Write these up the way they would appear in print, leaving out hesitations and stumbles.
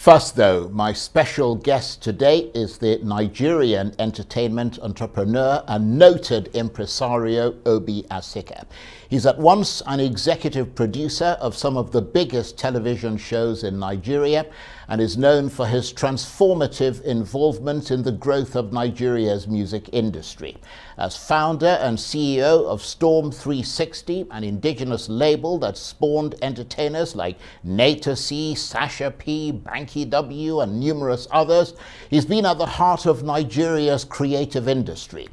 First, though, my special guest today is the Nigerian entertainment entrepreneur and noted impresario Obi Asika. He's at once an executive producer of some of the biggest television shows in Nigeria and is known for his transformative involvement in the growth of Nigeria's music industry. As founder and CEO of Storm 360, an indigenous label that spawned entertainers like Nata C, Sasha P, Banky W, and numerous others, he's been at the heart of Nigeria's creative industry.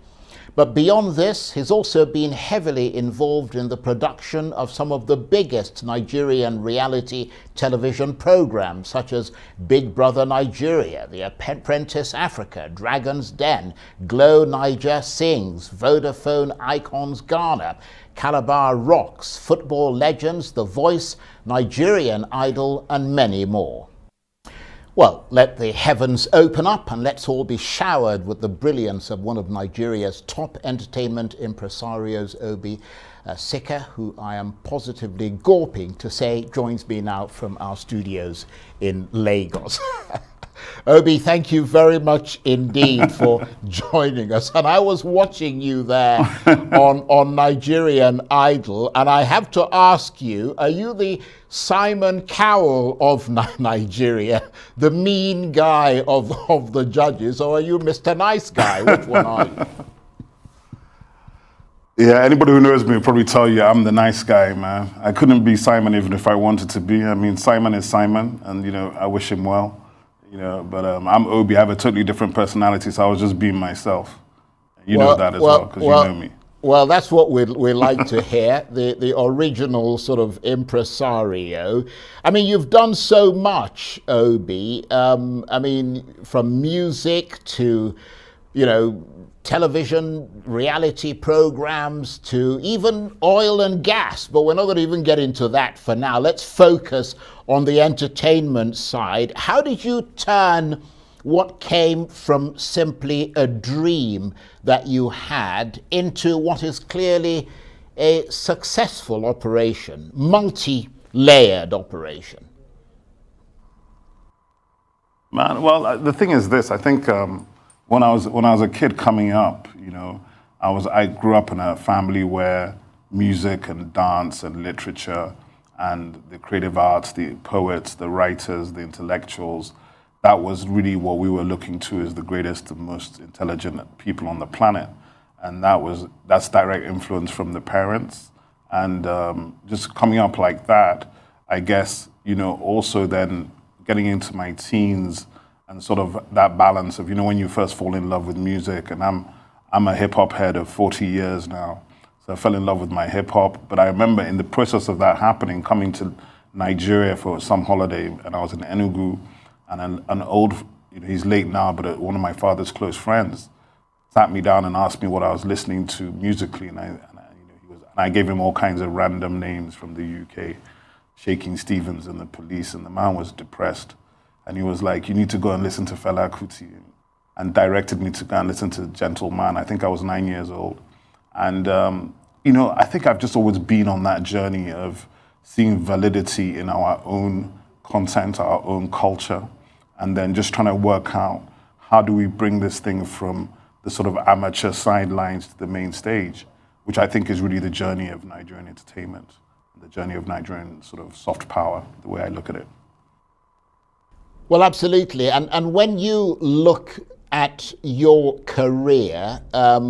But beyond this, he's also been heavily involved in the production of some of the biggest Nigerian reality television programs, such as Big Brother Nigeria, The Apprentice Africa, Dragon's Den, Glow Niger Sings, Vodafone Icons Ghana, Calabar Rocks, Football Legends, The Voice, Nigerian Idol, and many more. Well, let the heavens open up and let's all be showered with the brilliance of one of Nigeria's top entertainment impresarios, Obi Asika, who I am positively gawping to say joins me now from our studios in Lagos. Obi, thank you very much indeed for joining us. And I was watching you there on Nigerian Idol, and I have to ask you, are you the Simon Cowell of Nigeria, the mean guy of the judges, or are you Mr. Nice Guy? Which one are you? Yeah, anybody who knows me will probably tell you I'm the nice guy, man. I couldn't be Simon even if I wanted to be. I mean, Simon is Simon, and, I wish him well. But I'm Obi. I have a totally different personality, so I was just being myself. You know that as well, because you know me. Well, that's what we like to hear, the original sort of impresario. I mean, you've done so much, Obi. I mean, from music to, television reality programs to even oil and gas, but we're not going to even get into that for now. Let's focus on the entertainment side. How did you turn what came from simply a dream that you had into what is clearly a successful operation, multi-layered operation? Man, well, the thing is this, I think when I was a kid coming up, I grew up in a family where music and dance and literature and the creative arts, the poets, the writers, the intellectuals, that was really what we were looking to as the greatest and most intelligent people on the planet. And that's direct influence from the parents. And just coming up like that, I guess, also then getting into my teens and sort of that balance of, when you first fall in love with music, and I'm a hip hop head of 40 years now. So I fell in love with my hip hop. But I remember in the process of that happening, coming to Nigeria for some holiday, and I was in Aniagolu, and an old, he's late now, but one of my father's close friends sat me down and asked me what I was listening to musically, and I gave him all kinds of random names from the UK, Shaking Stevens and the Police, and the man was depressed. And he was like, you need to go and listen to Fela Kuti, and directed me to go and listen to Gentleman. I think I was 9 years old. And, I think I've just always been on that journey of seeing validity in our own content, our own culture, and then just trying to work out how do we bring this thing from the sort of amateur sidelines to the main stage, which I think is really the journey of Nigerian entertainment, the journey of Nigerian sort of soft power, the way I look at it. Well, absolutely. And when you look at your career,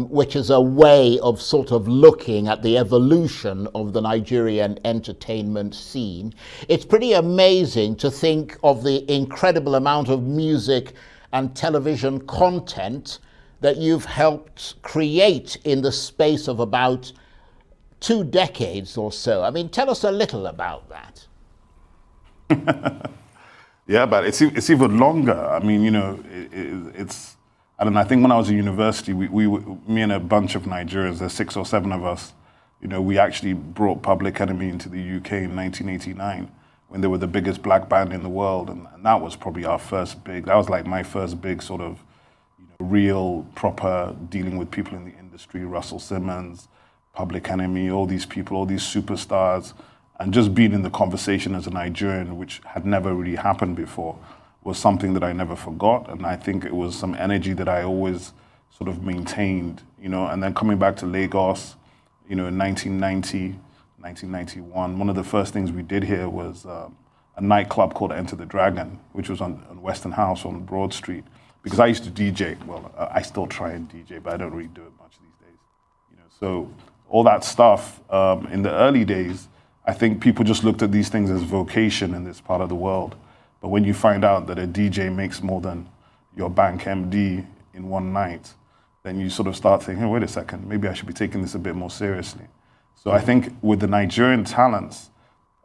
which is a way of sort of looking at the evolution of the Nigerian entertainment scene, it's pretty amazing to think of the incredible amount of music and television content that you've helped create in the space of about 2 decades or so. I mean, tell us a little about that. Yeah, but it's even longer. I mean, it's. I don't know. I think when I was at university, me and a bunch of Nigerians, there's 6 or 7 of us. We actually brought Public Enemy into the UK in 1989 when they were the biggest black band in the world, and that was probably our first big. That was like my first big sort of, real proper dealing with people in the industry. Russell Simmons, Public Enemy, all these people, all these superstars. And just being in the conversation as a Nigerian, which had never really happened before. was something that I never forgot, and I think it was some energy that I always sort of maintained, and then coming back to Lagos, in 1990, 1991, one of the first things we did here was a nightclub called Enter the Dragon, which was on Western House on Broad Street, because I used to DJ. Well, I still try and DJ, but I don't really do it much these days. So all that stuff, in the early days, I think people just looked at these things as vocation in this part of the world. But when you find out that a DJ makes more than your bank MD in one night, then you sort of start thinking, wait a second, maybe I should be taking this a bit more seriously. So I think with the Nigerian talents,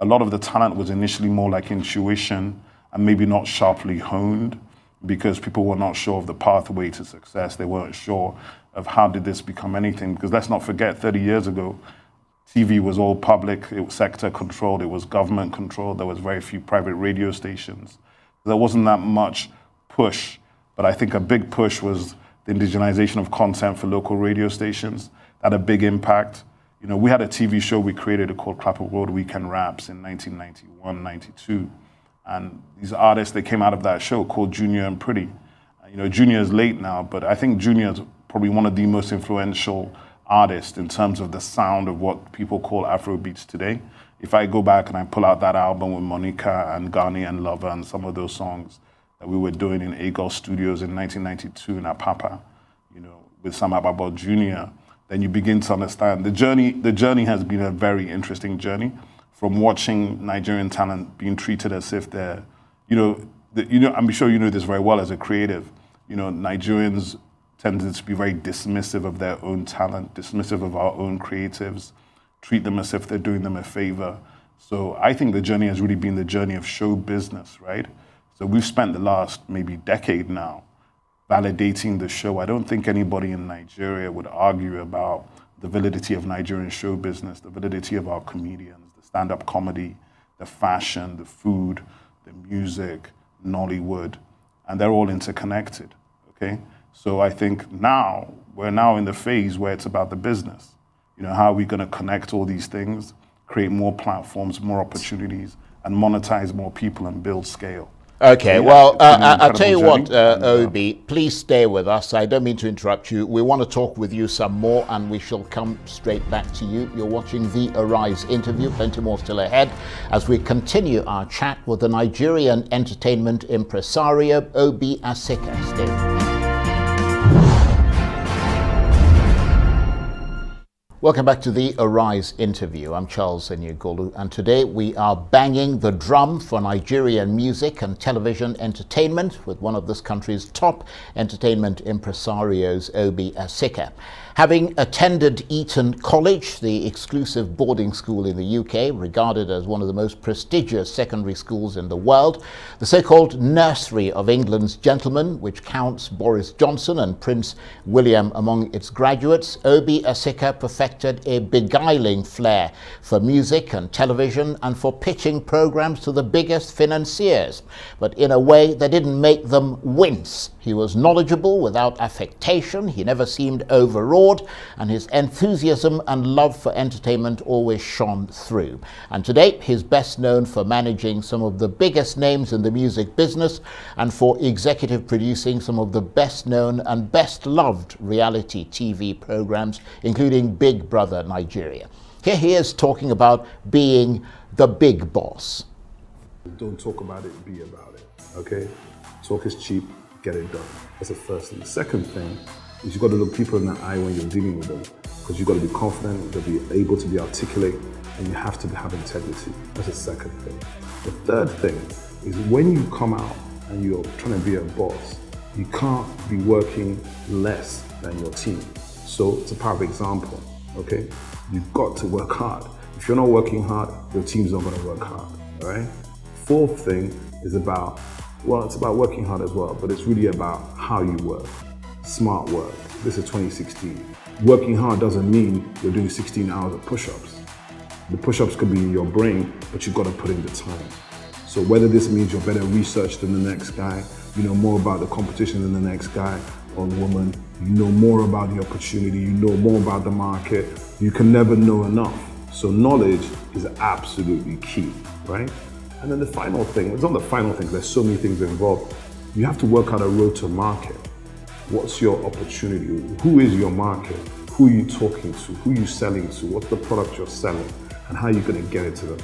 a lot of the talent was initially more like intuition and maybe not sharply honed, because people were not sure of the pathway to success. They weren't sure of how did this become anything. Because let's not forget, 30 years ago, TV was all public, it was sector controlled, it was government controlled, there was very few private radio stations. There wasn't that much push, but I think a big push was the indigenization of content for local radio stations. That had a big impact. We had a TV show we created called Clapper Road Weekend Raps in 1991, 92. And these artists, they came out of that show called Junior and Pretty. Junior is late now, but I think Junior is probably one of the most influential artists in terms of the sound of what people call Afrobeats today. If I go back and I pull out that album with Monica and Ghani and Lover and some of those songs that we were doing in Agol Studios in 1992 in Apapa, with Sam Ababo Jr., then you begin to understand the journey. The journey has been a very interesting journey, from watching Nigerian talent being treated as if they're, I'm sure you know this very well as a creative. Nigerians tended to be very dismissive of their own talent, dismissive of our own creatives, treat them as if they're doing them a favor. So I think the journey has really been the journey of show business, right? So we've spent the last maybe decade now validating the show. I don't think anybody in Nigeria would argue about the validity of Nigerian show business, the validity of our comedians, the stand-up comedy, the fashion, the food, the music, Nollywood, and they're all interconnected, okay? So I think we're now in the phase where it's about the business. How are we gonna connect all these things, create more platforms, more opportunities, and monetize more people and build scale? Okay, Yeah, well, it's been an I'll tell you incredible what, journey. Obi, please stay with us. I don't mean to interrupt you. We want to talk with you some more, and we shall come straight back to you. You're watching the Arise interview. Plenty more still ahead as we continue our chat with the Nigerian entertainment impresario, Obi Asika. Stay with us. Welcome back to the Arise interview. I'm Charles Aniagolu, and today we are banging the drum for Nigerian music and television entertainment with one of this country's top entertainment impresarios, Obi Asika. Having attended Eton College, the exclusive boarding school in the UK, regarded as one of the most prestigious secondary schools in the world, the so-called nursery of England's gentlemen, which counts Boris Johnson and Prince William among its graduates, Obi Asika perfected a beguiling flair for music and television and for pitching programs to the biggest financiers, but in a way that didn't make them wince. He was knowledgeable without affectation, he never seemed overawed, and his enthusiasm and love for entertainment always shone through. And today, he's best known for managing some of the biggest names in the music business and for executive producing some of the best known and best loved reality TV programs, including Big Brother Nigeria. Here he is talking about being the big boss. Don't talk about it, be about it, okay? Talk is cheap, get it done. That's the first thing. The second thing is you've got to look people in the eye when you're dealing with them, because you've got to be confident, you've got to be able to be articulate, and you have to have integrity. That's the second thing. The third thing is when you come out and you're trying to be a boss, you can't be working less than your team. So it's a perfect example, okay? You've got to work hard. If you're not working hard, your team's not gonna work hard, all right? Fourth thing is about, well, it's about working hard as well, but it's really about how you work. Smart work. This is 2016. Working hard doesn't mean you're doing 16 hours of push-ups. The push-ups could be in your brain, but you've got to put in the time. So whether this means you're better researched than the next guy, you know more about the competition than the next guy or woman, you know more about the opportunity, you know more about the market, you can never know enough. So knowledge is absolutely key, right? And then the final thing, it's not the final thing, there's so many things involved. You have to work out a road to market. What's your opportunity? Who is your market? Who are you talking to? Who are you selling to? What's the product you're selling? And how are you going to get it to them?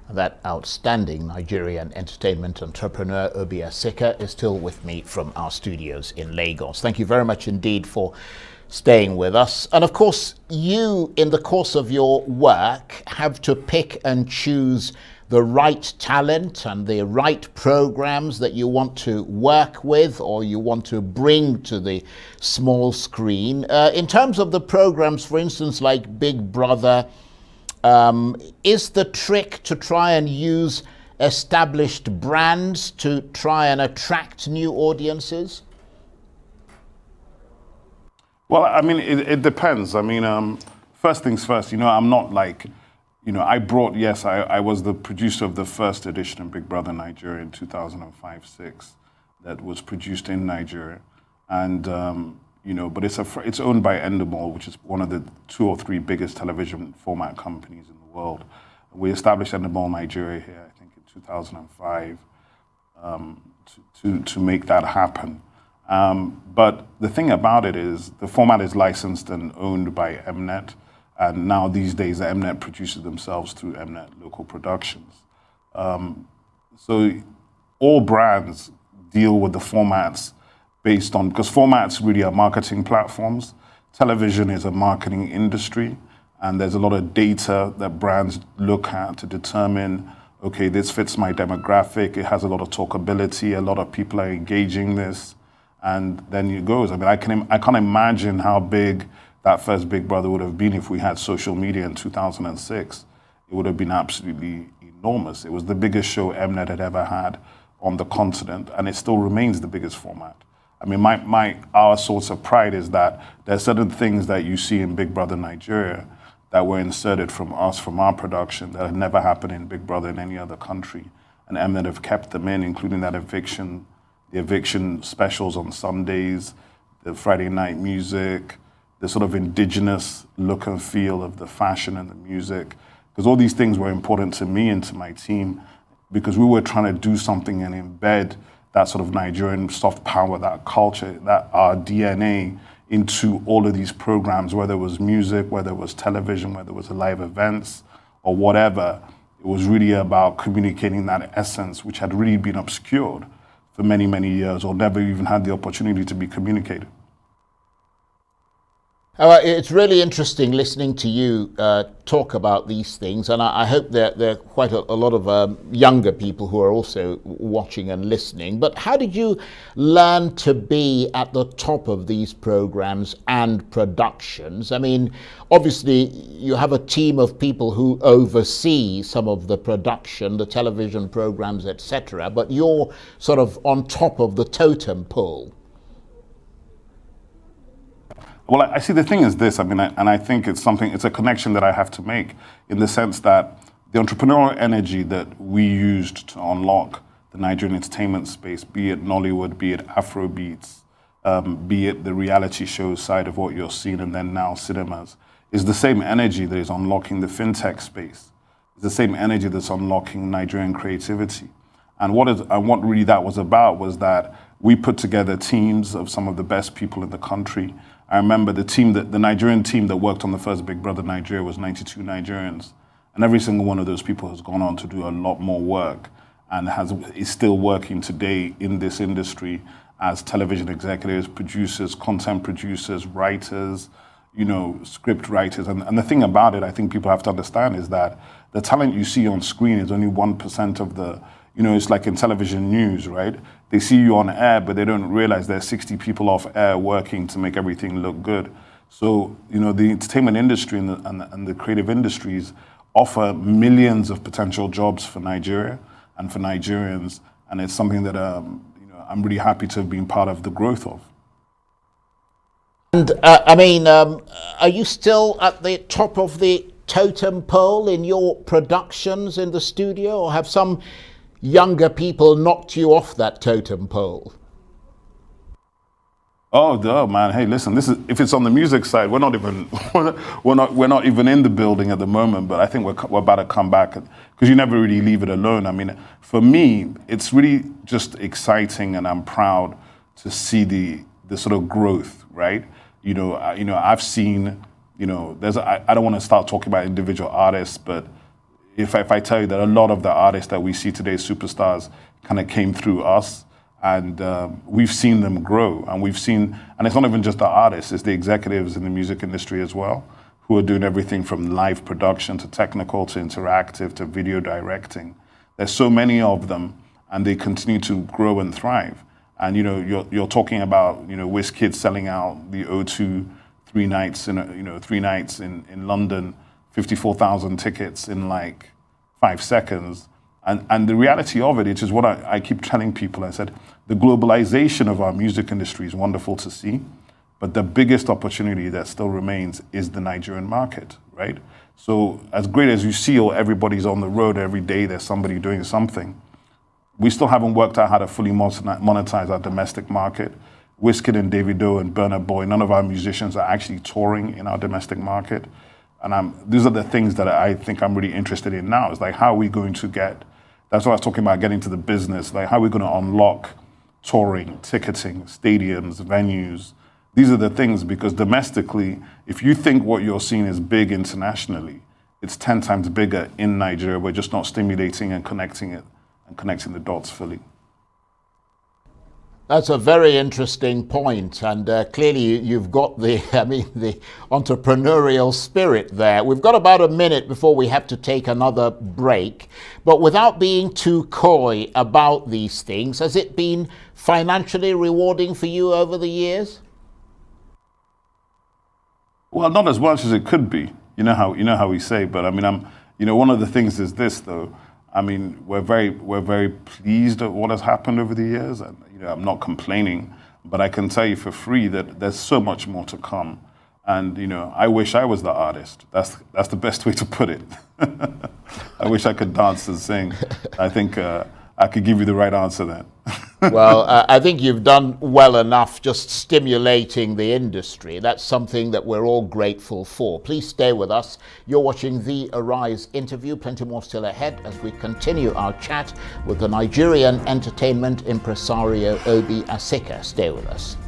That outstanding Nigerian entertainment entrepreneur, Obi Asika, is still with me from our studios in Lagos. Thank you very much indeed for staying with us. And of course, you, in the course of your work, have to pick and choose the right talent and the right programs that you want to work with or you want to bring to the small screen. In terms of the programs, for instance, like Big Brother, is the trick to try and use established brands to try and attract new audiences? Well, I mean, it depends. I mean, first things first, I'm not like, I was the producer of the first edition of Big Brother Nigeria in 2005-06 that was produced in Nigeria. And, but it's owned by Endemol, which is one of the 2 or 3 biggest television format companies in the world. We established Endemol Nigeria here, I think, in 2005 to make that happen. But the thing about it is the format is licensed and owned by Mnet. And now these days, the Mnet produces themselves through Mnet Local Productions. So all brands deal with the formats based on, because formats really are marketing platforms. Television is a marketing industry, and there's a lot of data that brands look at to determine, okay, this fits my demographic, it has a lot of talkability, a lot of people are engaging this, and then it goes. I mean, I can't imagine how big that first Big Brother would have been if we had social media in 2006. It would have been absolutely enormous. It was the biggest show Mnet had ever had on the continent, and it still remains the biggest format. I mean, our source of pride is that there are certain things that you see in Big Brother Nigeria that were inserted from us, from our production, that had never happened in Big Brother in any other country. And Mnet have kept them in, including that the eviction specials on Sundays, the Friday night music, the sort of indigenous look and feel of the fashion and the music. Because all these things were important to me and to my team, because we were trying to do something and embed that sort of Nigerian soft power, that culture, that our DNA into all of these programs, whether it was music, whether it was television, whether it was live events or whatever. It was really about communicating that essence, which had really been obscured for many, many years or never even had the opportunity to be communicated. It's really interesting listening to you talk about these things, and I hope there are quite a lot of younger people who are also watching and listening. But how did you learn to be at the top of these programs and productions? I mean, obviously you have a team of people who oversee some of the production, the television programs, etc., but you're sort of on top of the totem pole. Well, I see the thing is this, I think it's a connection that I have to make in the sense that the entrepreneurial energy that we used to unlock the Nigerian entertainment space, be it Nollywood, be it Afrobeats, be it the reality show side of what you're seeing and then now cinemas, is the same energy that is unlocking the fintech space. It's the same energy that's unlocking Nigerian creativity. And what really that was about was that we put together teams of some of the best people in the country. I remember the Nigerian team that worked on the first Big Brother Nigeria was 92 Nigerians. And every single one of those people has gone on to do a lot more work and is still working today in this industry as television executives, producers, content producers, writers, script writers. And the thing about it, I think people have to understand, is that the talent you see on screen is only 1% of the, it's like in television news, right? They see you on air, but they don't realize there's 60 people off air working to make everything look good. So, the entertainment industry and the creative industries offer millions of potential jobs for Nigeria and for Nigerians. And it's something that, I'm really happy to have been part of the growth of. And are you still at the top of the totem pole in your productions in the studio, or have some younger people knocked you off that totem pole? Oh, duh, man. Hey, listen. This is if it's on the music side, we're not even we're not even in the building at the moment. But I think we're about to come back because you never really leave it alone. I mean, for me, it's really just exciting, and I'm proud to see the sort of growth, right? I've seen. I don't want to start talking about individual artists, but if I tell you that a lot of the artists that we see today, superstars, kind of came through us. And we've seen them grow, and it's not even just the artists, it's the executives in the music industry as well, who are doing everything from live production to technical to interactive to video directing. There's so many of them, and they continue to grow and thrive. And you're talking about WizKid selling out the O2 3 nights in London, 54,000 tickets in like 5 seconds. And the reality of it, which is what I keep telling people, I said, the globalization of our music industry is wonderful to see, but the biggest opportunity that still remains is the Nigerian market, right? So as great as you see, everybody's on the road every day, there's somebody doing something, we still haven't worked out how to fully monetize our domestic market. WizKid and Davido and Burna Boy, none of our musicians are actually touring in our domestic market. And these are the things that I think I'm really interested in now. It's like, how are we going to that's what I was talking about, getting to the business. Like, how are we going to unlock touring, ticketing, stadiums, venues? These are the things, because domestically, if you think what you're seeing is big internationally, it's 10 times bigger in Nigeria. We're just not stimulating and connecting the dots fully. That's a very interesting point, and clearly you've got the entrepreneurial spirit there. We've got about a minute before we have to take another break, but without being too coy about these things, has it been financially rewarding for you over the years? Well, not as much as it could be. You know how we say, but I mean, one of the things is this though. I mean, we're very pleased at what has happened over the years, and I'm not complaining, but I can tell you for free that there's so much more to come. And I wish I was the artist. That's the best way to put it. I wish I could dance and sing. I think I could give you the right answer then. Well, I think you've done well enough just stimulating the industry. That's something that we're all grateful for. Please stay with us. You're watching the Arise interview. Plenty more still ahead as we continue our chat with the Nigerian entertainment impresario Obi Asika. Stay with us.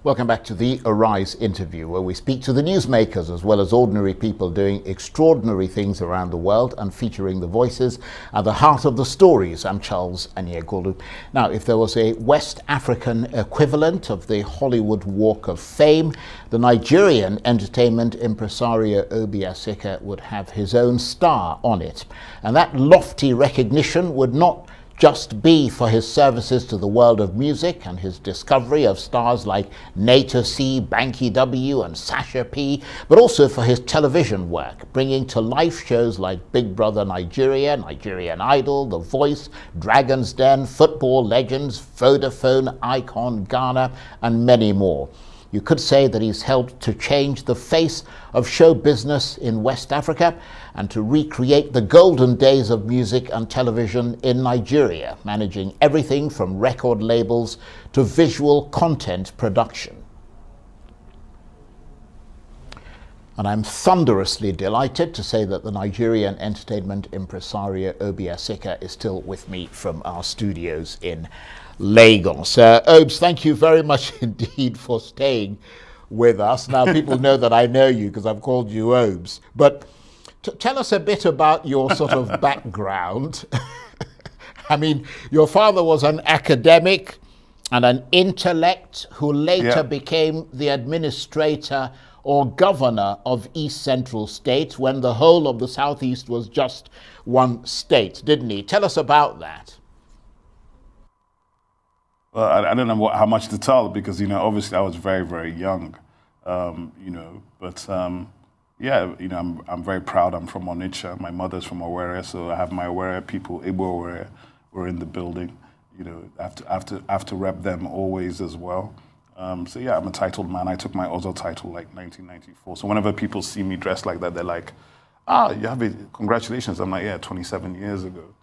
Welcome back to the Arise interview, where we speak to the newsmakers as well as ordinary people doing extraordinary things around the world and featuring the voices at the heart of the stories. I'm Charles Aniagolu. Now, if there was a West African equivalent of the Hollywood Walk of Fame, the Nigerian entertainment impresario Obi Asika would have his own star on it. And that lofty recognition would not just be for his services to the world of music and his discovery of stars like Nato C, Banky W and Sasha P, but also for his television work, bringing to life shows like Big Brother Nigeria, Nigerian Idol, The Voice, Dragon's Den, Football Legends, Vodafone, Icon Ghana, and many more. You could say that he's helped to change the face of show business in West Africa and to recreate the golden days of music and television in Nigeria, managing everything from record labels to visual content production. And I'm thunderously delighted to say that the Nigerian entertainment impresario Obi Asika is still with me from our studios in Lagos. Obes, thank you very much indeed for staying with us. Now, people know that I know you because I've called you Obes, but tell us a bit about your sort of background. I mean, your father was an academic and an intellect who later became the administrator or governor of East Central State when the whole of the Southeast was just one state, didn't he? Tell us about that. Well, I don't know how much to tell because, obviously I was very, very young, but I'm very proud. I'm from Onitsha. My mother's from Owerri, so I have my Owerri people, Igbo Owerri, were in the building. I have to rep them always as well. I'm a titled man. I took my Ozo title like 1994. So whenever people see me dressed like that, they're like, you have it, congratulations. I'm like, 27 years ago.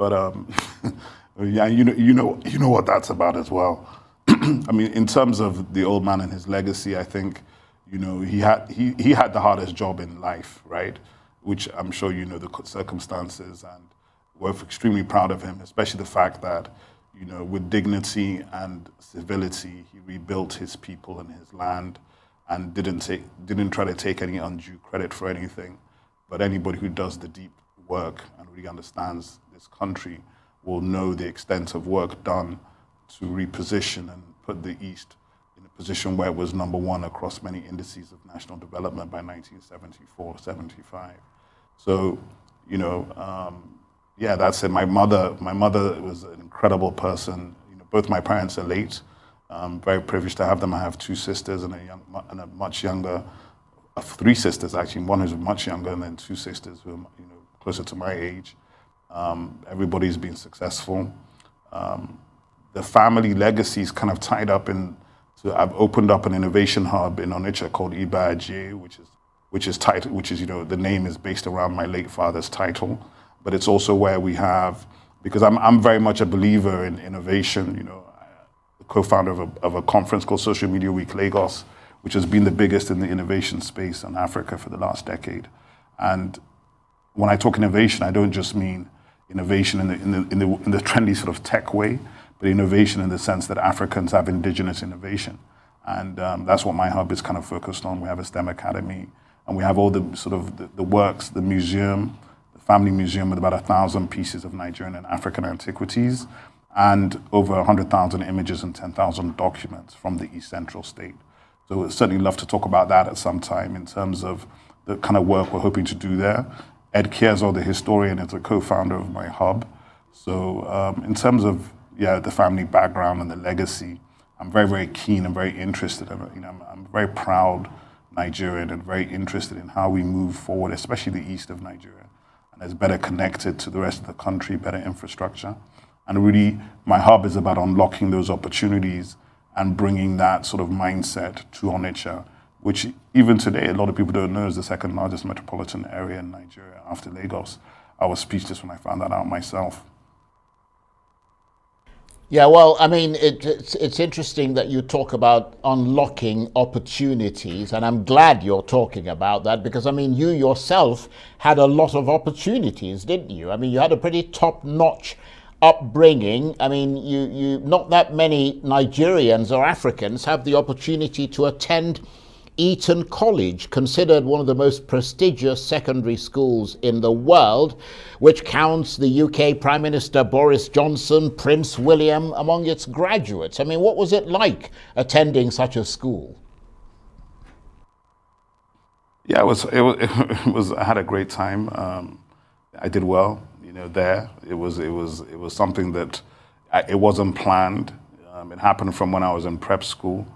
But yeah, you know what that's about as well. I mean, in terms of the old man and his legacy, I think, he had the hardest job in life, right? Which I'm sure you know the circumstances, and we're extremely proud of him, especially the fact that, with dignity and civility, he rebuilt his people and his land, and didn't try to take any undue credit for anything. But anybody who does the deep work and really understands this country will know the extent of work done to reposition and put the East in a position where it was number one across many indices of national development by 1974, 75. So, yeah, that's it. My mother was an incredible person. Both my parents are late. I'm very privileged to have them. I have two sisters and a much younger, three sisters actually. One who's much younger, and then two sisters who are closer to my age. Everybody's been successful. The family legacy is kind of tied up in. So I've opened up an innovation hub in Onitsha called Ibaji, which is the name is based around my late father's title, but it's also where we have, because I'm very much a believer in innovation. The co-founder of a conference called Social Media Week Lagos, which has been the biggest in the innovation space in Africa for the last decade. And when I talk innovation, I don't just mean innovation in the trendy sort of tech way, but innovation in the sense that Africans have indigenous innovation. And that's what my hub is kind of focused on. We have a STEM academy, and we have all the sort of the works, the museum, the family museum with about 1,000 pieces of Nigerian and African antiquities, and over 100,000 images and 10,000 documents from the East Central State. So we'd certainly love to talk about that at some time in terms of the kind of work we're hoping to do there. Ed Kiezo, the historian, is a co-founder of my hub. So in terms of the family background and the legacy, I'm very, very keen and very interested. I'm a very proud Nigerian and very interested in how we move forward, especially the east of Nigeria, and is better connected to the rest of the country, better infrastructure. And really, my hub is about unlocking those opportunities and bringing that sort of mindset to Onitsha, which even today, a lot of people don't know is the second largest metropolitan area in Nigeria after Lagos. I was speechless when I found that out myself. Yeah, well, I mean, it's interesting that you talk about unlocking opportunities, and I'm glad you're talking about that because, I mean, you yourself had a lot of opportunities, didn't you? I mean, you had a pretty top-notch upbringing. I mean, you not that many Nigerians or Africans have the opportunity to attend Eton College, considered one of the most prestigious secondary schools in the world, which counts the UK Prime Minister Boris Johnson, Prince William among its graduates. I mean, what was it like attending such a school? Yeah, it was. I had a great time. I did well, there. It was something that it wasn't planned. It happened from when I was in prep school.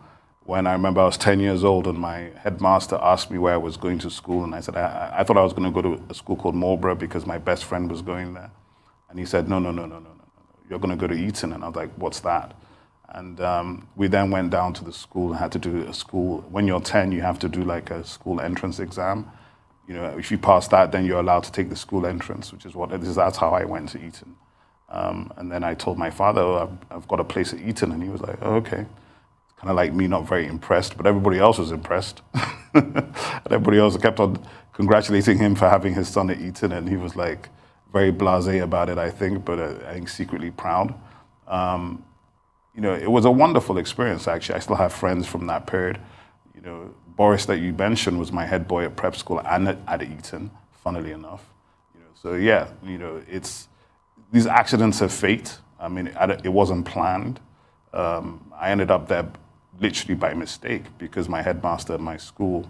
When I remember I was 10 years old and my headmaster asked me where I was going to school, and I said I thought I was going to go to a school called Marlborough because my best friend was going there. And he said, no, you're going to go to Eton. And I was like, what's that? And we then went down to the school and had to do a school. When you're 10, you have to do like a school entrance exam. If you pass that, then you're allowed to take the school entrance, which is that's how I went to Eton. And then I told my father, I've got a place at Eton, and he was like, oh, okay. Kind of like me, not very impressed, but everybody else was impressed. And everybody else kept on congratulating him for having his son at Eton, and he was like very blasé about it, I think, but I think secretly proud. It was a wonderful experience, actually. I still have friends from that period. Boris that you mentioned was my head boy at prep school and at Eton, funnily enough. So yeah, it's these accidents of fate. I mean, it wasn't planned. I ended up there literally by mistake because my headmaster at my school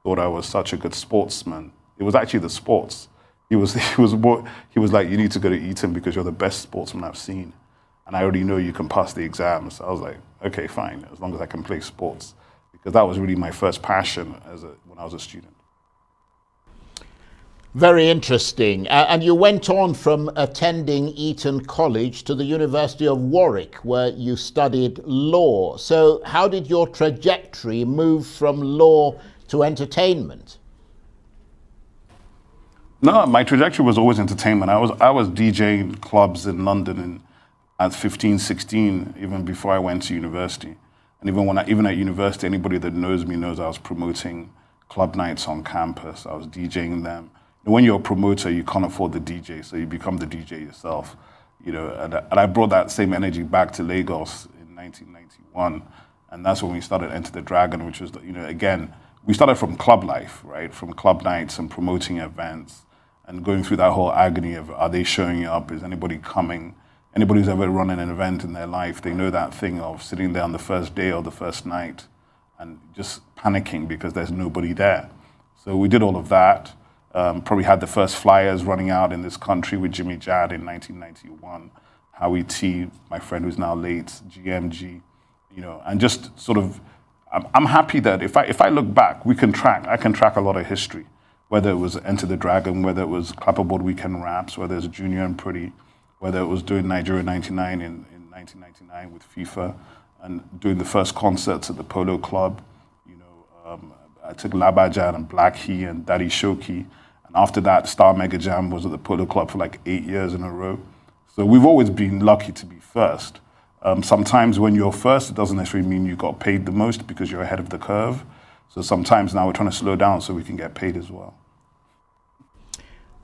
thought I was such a good sportsman. It was actually the sports. He was like, you need to go to Eton because you're the best sportsman I've seen. And I already know you can pass the exams. So I was like, okay, fine, as long as I can play sports. Because that was really my first passion when I was a student. Very interesting. And you went on from attending Eton College to the University of Warwick, where you studied law. So how did your trajectory move from law to entertainment? No, my trajectory was always entertainment. I was DJing clubs in London at 15, 16, even before I went to university. And even at university, anybody that knows me knows I was promoting club nights on campus. I was DJing them. And when you're a promoter, you can't afford the DJ, so you become the DJ yourself. And I brought that same energy back to Lagos in 1991, and that's when we started Enter the Dragon, which was, again, we started from club life, right? From club nights and promoting events and going through that whole agony of, are they showing up? Is anybody coming? Anybody who's ever run an event in their life, they know that thing of sitting there on the first day or the first night and just panicking because there's nobody there. So we did all of that. Probably had the first flyers running out in this country with Jimmy Jad in 1991, Howie T, my friend who's now late, GMG, and just sort of, I'm happy that if I look back, I can track a lot of history, whether it was Enter the Dragon, whether it was Clapperboard Weekend Raps, whether it's Junior and Pretty, whether it was doing Nigeria 99 in 1999 with FIFA, and doing the first concerts at the Polo Club. I took Labajan and Black He and Daddy Shoki. And after that, Star Mega Jam was at the Polo Club for like 8 years in a row. So we've always been lucky to be first. Sometimes when you're first, it doesn't necessarily mean you got paid the most because you're ahead of the curve. So sometimes now we're trying to slow down so we can get paid as well.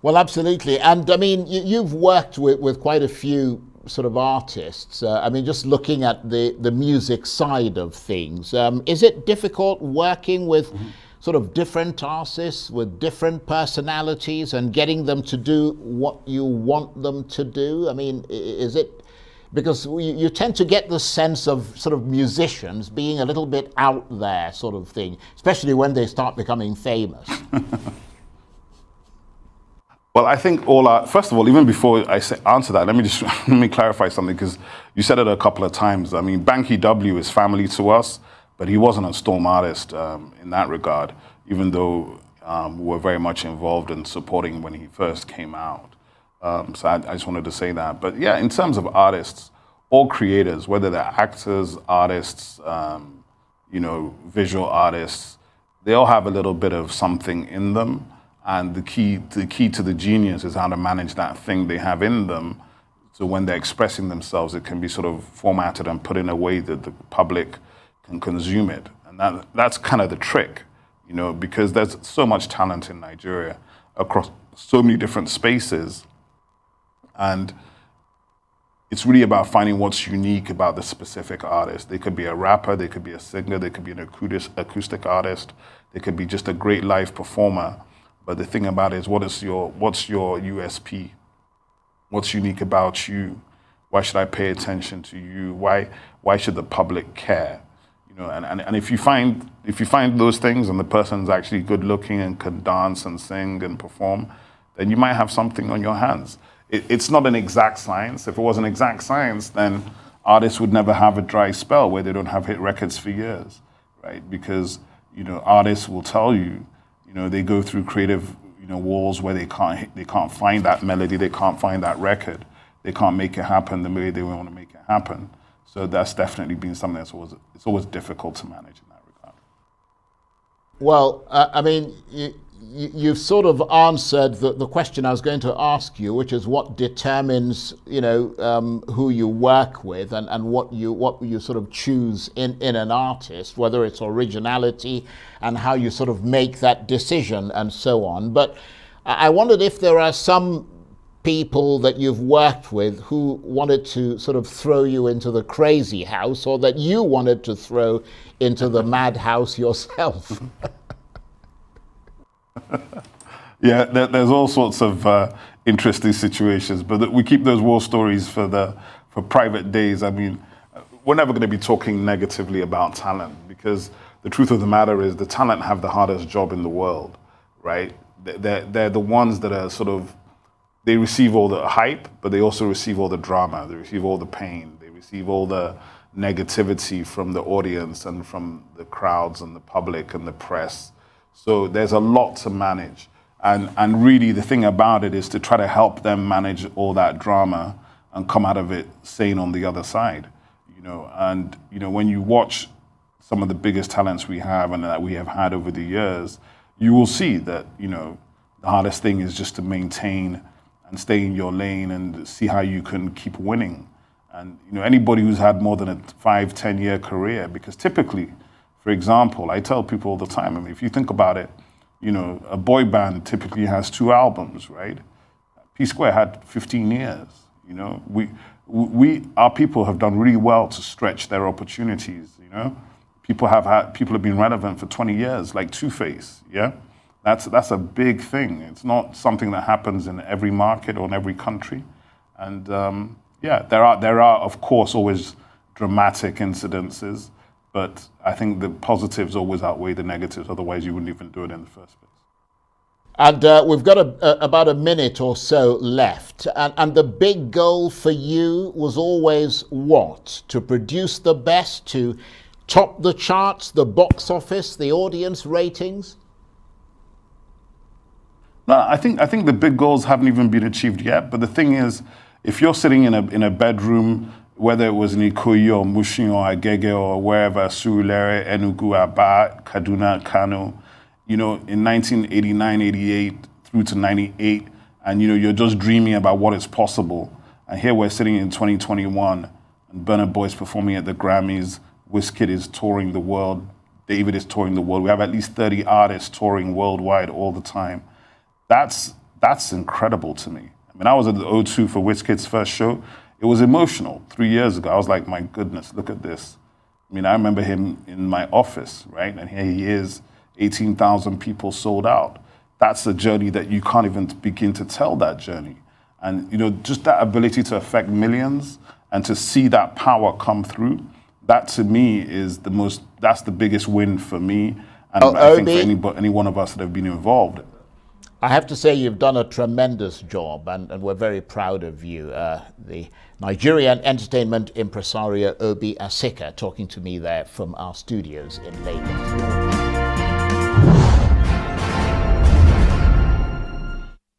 Well, absolutely. And I mean, you've worked with quite a few sort of artists. Just looking at the music side of things, is it difficult working with sort of different artists with different personalities and getting them to do what you want them to do? I mean, is it, because you tend to get the sense of sort of musicians being a little bit out there sort of thing, especially when they start becoming famous. Well, I think first of all, even before I answer that, let me clarify something, because you said it a couple of times. I mean, Banky W is family to us, but he wasn't a Storm artist in that regard, even though we were very much involved in supporting when he first came out. So I just wanted to say that. But yeah, in terms of artists, all creators, whether they're actors, artists, visual artists, they all have a little bit of something in them. And the key to the genius is how to manage that thing they have in them. So when they're expressing themselves, it can be sort of formatted and put in a way that the public can consume it. And that's kind of the trick, because there's so much talent in Nigeria across so many different spaces. And it's really about finding what's unique about the specific artist. They could be a rapper, they could be a singer, they could be an acoustic artist, they could be just a great live performer. But the thing about it is, what's your USP? What's unique about you? Why should I pay attention to you? Why should the public care? And if you find those things and the person's actually good looking and can dance and sing and perform, then you might have something on your hands. It's not an exact science. If it was an exact science, then artists would never have a dry spell where they don't have hit records for years, right? Because artists will tell you, they go through creative, walls where they can't find that melody, they can't find that record, they can't make it happen the way they want to make it happen. So that's definitely been something it's always difficult to manage in that regard. Well, you've sort of answered the question I was going to ask you, which is what determines, who you work with and what you sort of choose in an artist, whether it's originality and how you sort of make that decision and so on. But I wondered if there are some people that you've worked with who wanted to sort of throw you into the crazy house, or that you wanted to throw into the madhouse yourself. Yeah, there's all sorts of interesting situations, but we keep those war stories for private days. I mean, we're never going to be talking negatively about talent, because the truth of the matter is the talent have the hardest job in the world, right? They're the ones that are sort of, they receive all the hype, but they also receive all the drama, they receive all the pain, they receive all the negativity from the audience and from the crowds and the public and the press. So there's a lot to manage. And really the thing about it is to try to help them manage all that drama and come out of it sane on the other side. And when you watch some of the biggest talents we have and that we have had over the years, you will see that, the hardest thing is just to maintain and stay in your lane and see how you can keep winning. And anybody who's had more than a 5-10 year career, because typically, for example, I tell people all the time, I mean, if you think about it, a boy band typically has 2 albums, right? P Square had 15 years. Our people have done really well to stretch their opportunities. People have been relevant for 20 years, like Two-Face. Yeah, that's a big thing. It's not something that happens in every market or in every country. And there are of course always dramatic incidences, but I think the positives always outweigh the negatives. Otherwise, you wouldn't even do it in the first place. And we've got about a minute or so left. And the big goal for you was always what? To produce the best, to top the charts, the box office, the audience ratings? No, I think the big goals haven't even been achieved yet. But the thing is, if you're sitting in a bedroom, whether it was in Ikoyi or Mushin or Agege or wherever, Surulere, Enugu, Aba, Kaduna, Kano, in 1989, 88 through to 98, and you're just dreaming about what is possible. And here we're sitting in 2021, and Burna Boy is performing at the Grammys, Wizkid is touring the world, David is touring the world. We have at least 30 artists touring worldwide all the time. That's incredible to me. I mean, I was at the O2 for Wizkid's first show. It was emotional 3 years ago. I was like, my goodness, look at this. I mean, I remember him in my office, right? And here he is, 18,000 people sold out. That's a journey that you can't even begin to tell that journey. And, just that ability to affect millions and to see that power come through, that to me is that's the biggest win for me. And I think for any one of us that have been involved. I have to say you've done a tremendous job, and we're very proud of you. The Nigerian entertainment impresario Obi Asika talking to me there from our studios in Lagos.